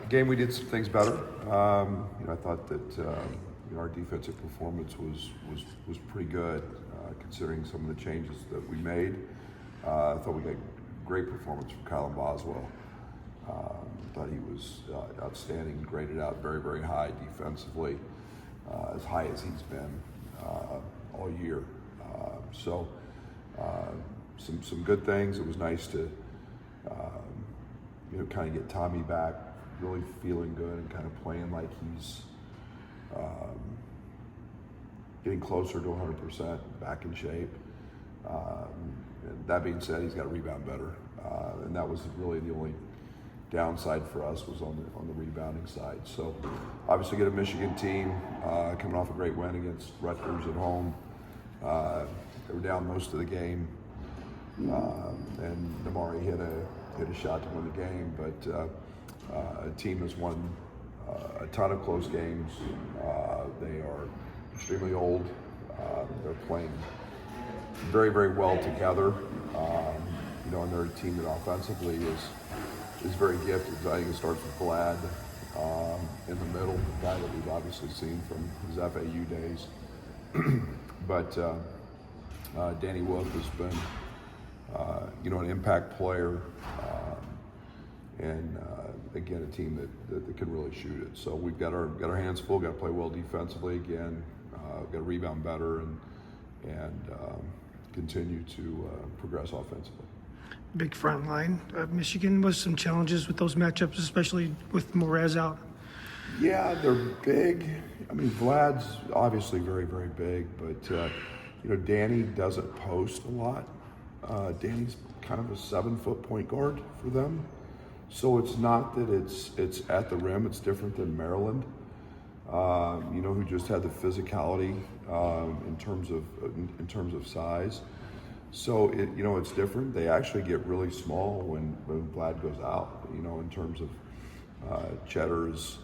Game we did some things better. I thought that our defensive performance was pretty good considering some of the changes that we made. I thought we got great performance from Kylan Boswell. Thought he was outstanding, graded out very, very high defensively, as high as he's been all year. Some good things. It was nice to kind of get Tommy back, really feeling good and kind of playing like he's getting closer to 100%, back in shape. That being said, he's got to rebound better, and that was really the only downside for us was on the rebounding side. So obviously get a Michigan team coming off a great win against Rutgers at home. They were down most of the game, and Namari hit a shot to win the game, but a team has won a ton of close games. They are extremely old. They're playing very, very well together. And they're a team that offensively is very gifted. I think it starts with Vlad in the middle, the guy that we've obviously seen from his FAU days. But Danny Wolf has been, an impact player, and again, a team that can really shoot it. So we've got our hands full. Got to play well defensively again. Got to rebound better and continue to progress offensively. Big front line. Michigan was some challenges with those matchups, especially with Morez out. Yeah, they're big. I mean, Vlad's obviously very, very big, but Danny doesn't post a lot. Danny's kind of a 7-foot point guard for them, so it's not that it's at the rim. It's different than Maryland, who just had the physicality in terms of size. So it's different. They actually get really small when Vlad goes out. In terms of Cheddar's,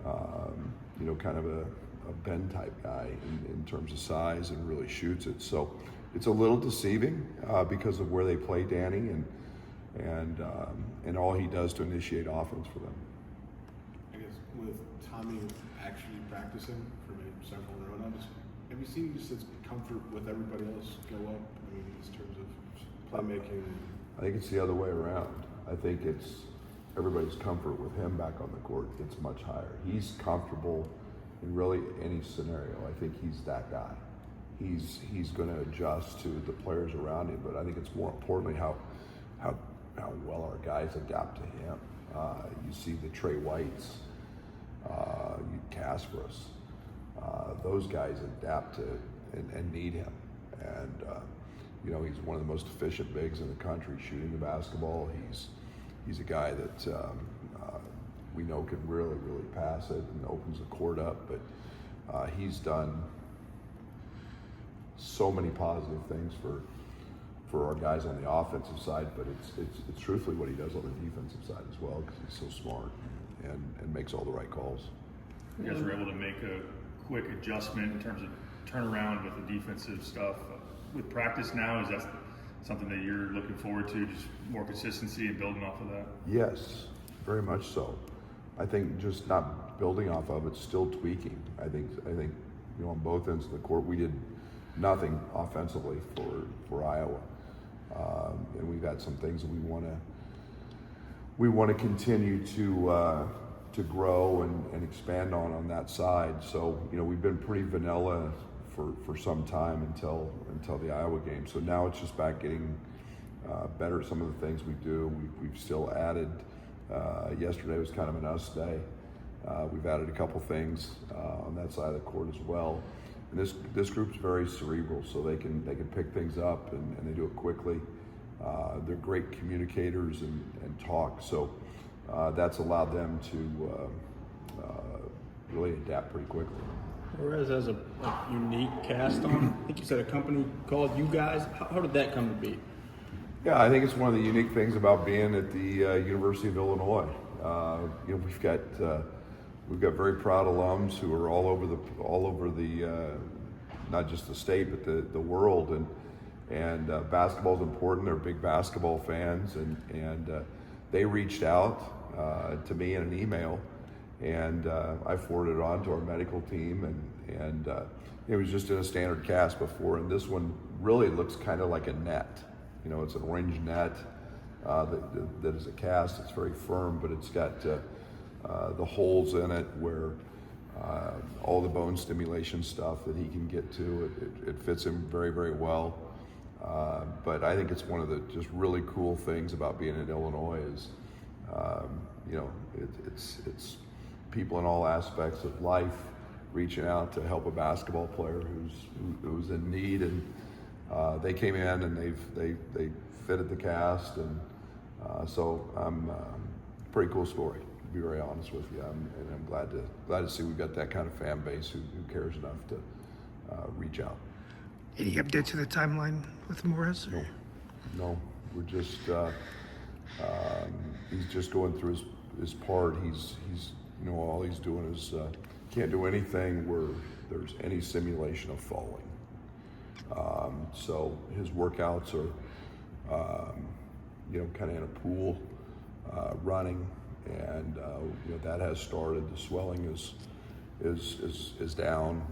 kind of a Ben type guy in terms of size and really shoots it. So it's a little deceiving because of where they play Danny and all he does to initiate offense for them. I guess with Tommy actually practicing for maybe several rounds, have you seen just his comfort with everybody else go up? I mean, in terms of playmaking. I think it's the other way around. I think it's everybody's comfort with him back on the court gets much higher. He's comfortable in really any scenario. I think he's that guy. He's going to adjust to the players around him, but I think it's more importantly how well our guys adapt to him. You see the Trey Whites, Kasparas. Those guys adapt to and need him. And he's one of the most efficient bigs in the country shooting the basketball. He's a guy that we know can really, really pass it and opens the court up. But he's done so many positive things for our guys on the offensive side. But it's truthfully what he does on the defensive side as well, because he's so smart and makes all the right calls. You guys were able to make a quick adjustment in terms of turnaround with the defensive stuff. With practice now, is that something that you're looking forward to, just more consistency and building off of that? Yes, very much so. I think just not building off of it, still tweaking. I think on both ends of the court, we did nothing offensively for Iowa, and we've got some things that we want to continue to grow and expand on that side. So we've been pretty vanilla for some time until the Iowa game. So now it's just about getting better at some of the things we do. We've still added. Yesterday was kind of an us day. We've added a couple things on that side of the court as well. And this group's very cerebral, so they can pick things up and they do it quickly. They're great communicators and talk. So that's allowed them to really adapt pretty quickly. Morez has a unique cast on. I think you said a company called you guys. How did that come to be? Yeah, I think it's one of the unique things about being at the University of Illinois. We've got very proud alums who are all over the not just the state but the world, and basketball is important. They're big basketball fans, and they reached out to me in an email, and I forwarded it on to our medical team, and it was just in a standard cast before, and this one really looks kind of like a net. You know, it's an orange net that is a cast. It's very firm, but it's got the holes in it where all the bone stimulation stuff that he can get to. It fits him very, very well. But I think it's one of the just really cool things about being in Illinois is, you know, it's people in all aspects of life reaching out to help a basketball player who's in need, and they came in and they fitted the cast, and so pretty cool story, to be very honest with you. And I'm glad to see we've got that kind of fan base who cares enough to reach out. Any update to the timeline with Morris? No, we're just he's just going through his part. He's you know, all he's doing is can't do anything where there's any simulation of falling. So his workouts are you know, kind of in a pool, running, and you know, that has started. The swelling is down.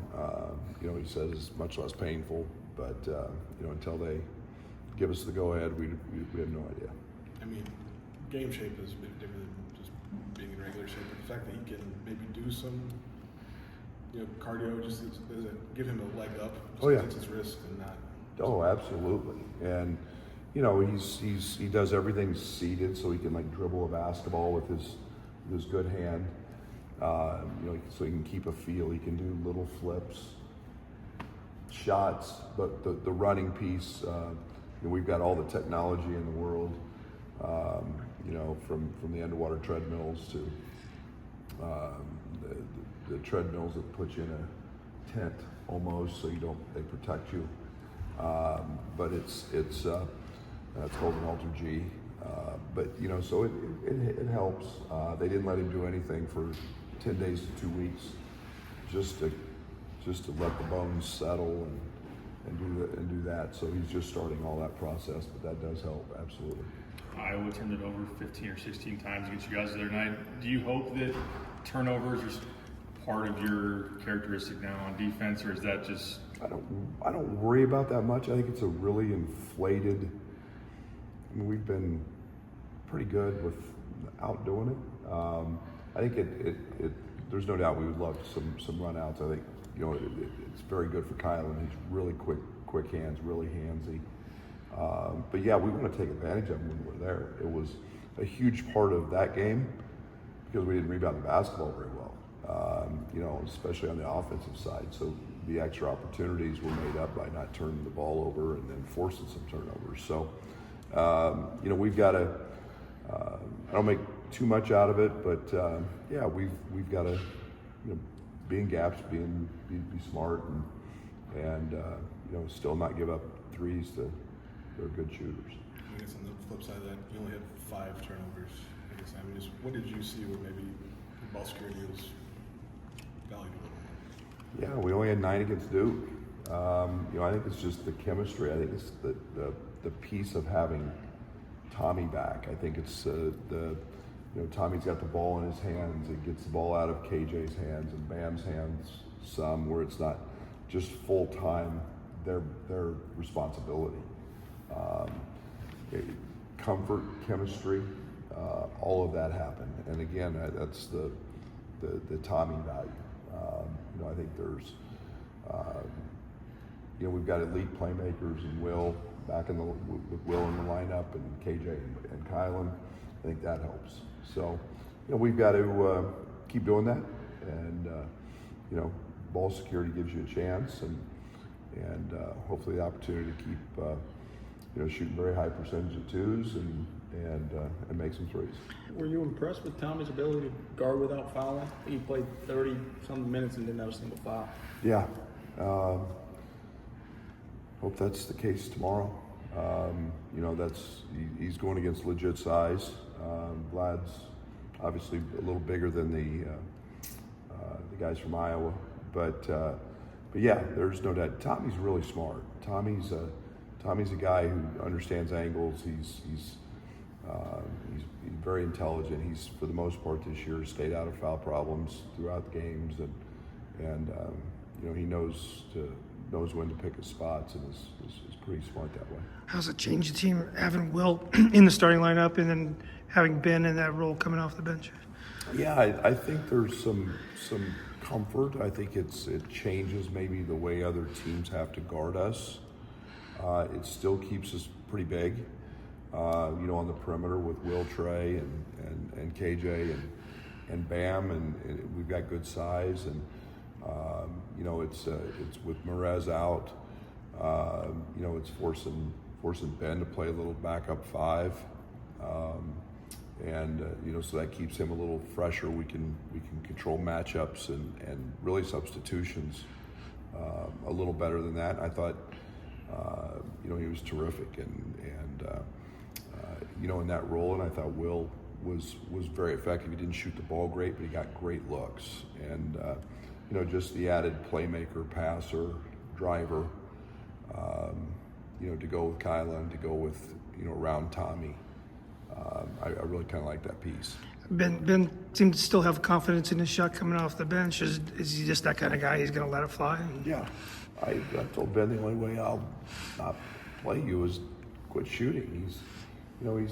You know, he says it's much less painful, but you know, until they give us the go ahead, we have no idea. I mean, game shape is a bit different than just being in regular shape, but the fact that he can maybe do some, you know, cardio, does it give him a leg up? Oh, yeah. Since it's wrist and not. Oh, absolutely. And you know, he does everything seated, so he can like dribble a basketball with his good hand. You know, so he can keep a feel. He can do little flips, shots, but the running piece, you know, we've got all the technology in the world. You know, from the underwater treadmills to the treadmills that put you in a tent almost, so they protect you. But it's called an Alter G. But you know, so it helps. They didn't let him do anything for 10 days to 2 weeks, just to let the bones settle and do that. So he's just starting all that process, but that does help, absolutely. Iowa turned it over 15 or 16 times against you guys the other night. Do you hope that turnovers are part of your characteristic now on defense, or is that just? I don't worry about that much. I think it's a really inflated. I mean, we've been pretty good without doing it. I think it there's no doubt we would love some run outs. I think, you know, it's very good for Kylan. He's really quick hands, really handsy. But yeah, we want to take advantage of him when we're there. It was a huge part of that game because we didn't rebound the basketball very well. You know, especially on the offensive side. So the extra opportunities were made up by not turning the ball over and then forcing some turnovers. So, you know, we've got to, I don't make too much out of it, but yeah, we've got to, you know, be in gaps, be smart, and you know, still not give up threes to their good shooters. I guess on the flip side of that, you only had 5 turnovers. I guess, I mean, just what did you see where maybe the ball security was valuable? Yeah, we only had 9 against Duke. You know, I think it's just the chemistry. I think it's the piece of having Tommy back. I think it's you know, Tommy's got the ball in his hands. It gets the ball out of KJ's hands and Bam's hands some, where it's not just full time their responsibility. Comfort, chemistry, all of that happened. And again, that's the Tommy value. You know, I think there's, you know, we've got elite playmakers and Will back with Will in the lineup, and KJ and Kylan. I think that helps. So, you know, we've got to keep doing that, and you know, ball security gives you a chance, and hopefully the opportunity to keep you know, shooting very high percentage of twos and make some threes. Were you impressed with Tommy's ability to guard without fouling? I think he played 30-some minutes and didn't have a single foul. Yeah. Hope that's the case tomorrow. You know, he's going against legit size. Vlad's obviously a little bigger than the guys from Iowa, but yeah, there's no doubt. Tommy's really smart. Tommy's a guy who understands angles. He's very intelligent. He's, for the most part this year, stayed out of foul problems throughout the games, and you know, he knows when to pick his spots, and is pretty smart that way. How's it change the team having Will in the starting lineup and then having Ben in that role coming off the bench? Yeah, I think there's some comfort. I think it changes maybe the way other teams have to guard us. It still keeps us pretty big, you know, on the perimeter with Will, Trey, and KJ and Bam, and we've got good size, and you know, it's with Merez out, you know, it's forcing Ben to play a little backup five. And you know, so that keeps him a little fresher. We can control matchups and really substitutions a little better than that. I thought you know, he was terrific and you know, in that role, and I thought Will was very effective. He didn't shoot the ball great, but he got great looks, and you know, just the added playmaker, passer, driver, you know, to go with Kyla and to go with, you know, around Tommy. I really kind of like that piece. Ben seemed to still have confidence in his shot coming off the bench. Is he just that kind of guy? He's going to let it fly? Yeah, I told Ben the only way I'll not play you is quit shooting. He's, you know, he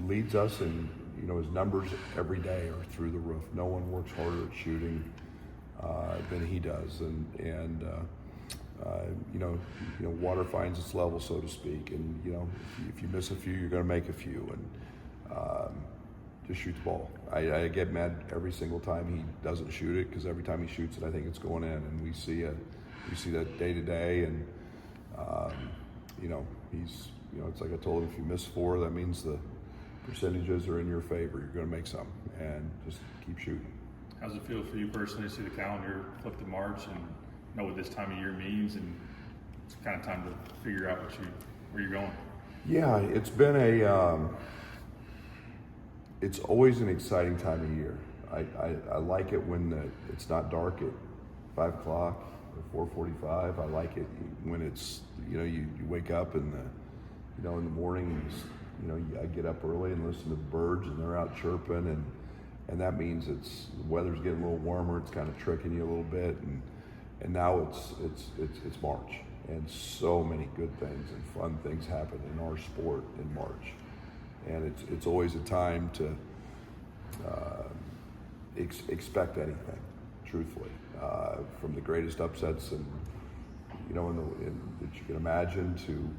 leads us, and you know, his numbers every day are through the roof. No one works harder at shooting than he does, and you know, water finds its level, so to speak. And you know, if you miss a few, you're going to make a few, and just shoot the ball. I get mad every single time he doesn't shoot it, because every time he shoots it, I think it's going in, and we see that day to day, and you know, he's, you know, it's like I told him, if you miss four, that means the percentages are in your favor. You're going to make some, and just keep shooting. How's it feel for you personally to see the calendar flip to March and know what this time of year means, and it's kind of time to figure out where you're going? Yeah, it's been it's always an exciting time of year. I like it when it's not dark at 5 o'clock or 4:45. I like it when it's, you know, you wake up in the morning, and you know, I get up early and listen to the birds, and they're out chirping, and that means the weather's getting a little warmer. It's kind of tricking you a little bit, and now it's March, and so many good things and fun things happen in our sport in March, and it's always a time to expect anything, truthfully, from the greatest upsets and, you know, that you can imagine, to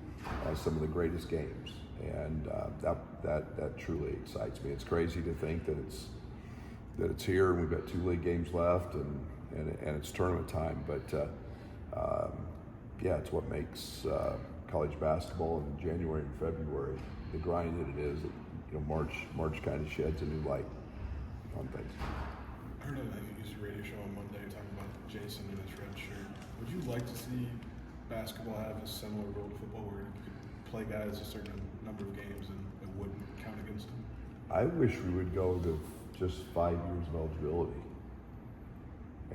some of the greatest games, and that truly excites me. It's crazy to think that it's here, and we've got 2 league games left, and it's tournament time, but yeah, it's what makes college basketball in January and February the grind that it is. You know, March kind of sheds a new light on things. I heard a used radio show on Monday talking about Jason and his red shirt. Would you like to see basketball have a similar role to football, where you could play guys a certain number of games and it wouldn't count against them? I wish we would go to just 5 years of eligibility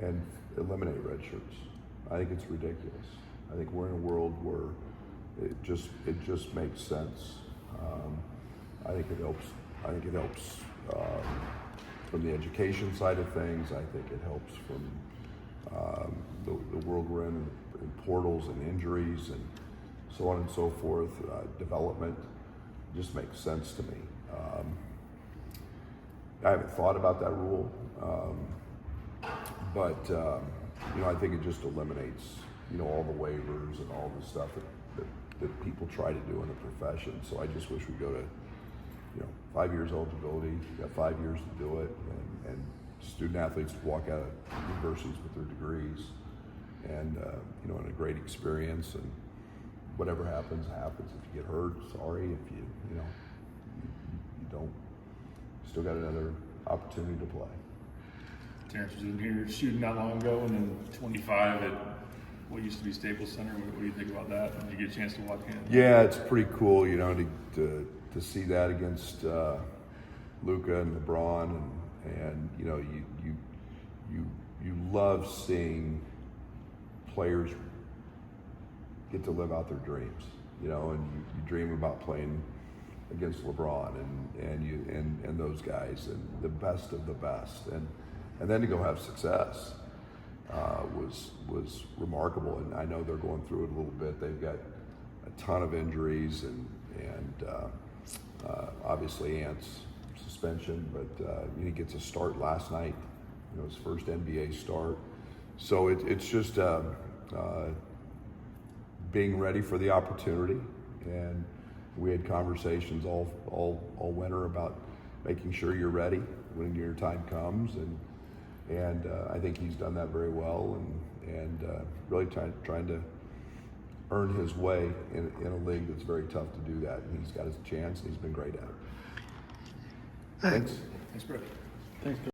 and eliminate red shirts. I think it's ridiculous. I think we're in a world where it just makes sense. I think it helps from the education side of things. I think it helps from the world we're in portals and injuries and so on and so forth. Development just makes sense to me. I haven't thought about that rule, but you know, I think it just eliminates, you know, all the waivers and all the stuff that people try to do in the profession. So I just wish we'd go to, you know, 5 years eligibility. You got 5 years to do it, and student athletes walk out of universities with their degrees, and you know, and a great experience. And whatever happens. If you get hurt, sorry. If you know, you don't, still got another opportunity to play. Terrence was in here shooting not long ago, and then 25 at what used to be Staples Center. What do you think about that? Did you get a chance to watch him? Yeah, it's pretty cool, you know, to see that against Luka and LeBron, and you know, you love seeing players get to live out their dreams, you know, and you dream about playing against LeBron and those guys and the best of the best, and then to go have success was remarkable. And I know they're going through it a little bit. They've got a ton of injuries and obviously Ant's suspension, but he gets a start last night, his first NBA start. So it's just being ready for the opportunity, and we had conversations all winter about making sure you're ready when your time comes, and I think he's done that very well, and really trying to earn his way in a league that's very tough to do that. And he's got his chance, and he's been great at it. Thanks. Thanks, Brad. Thanks, Coach.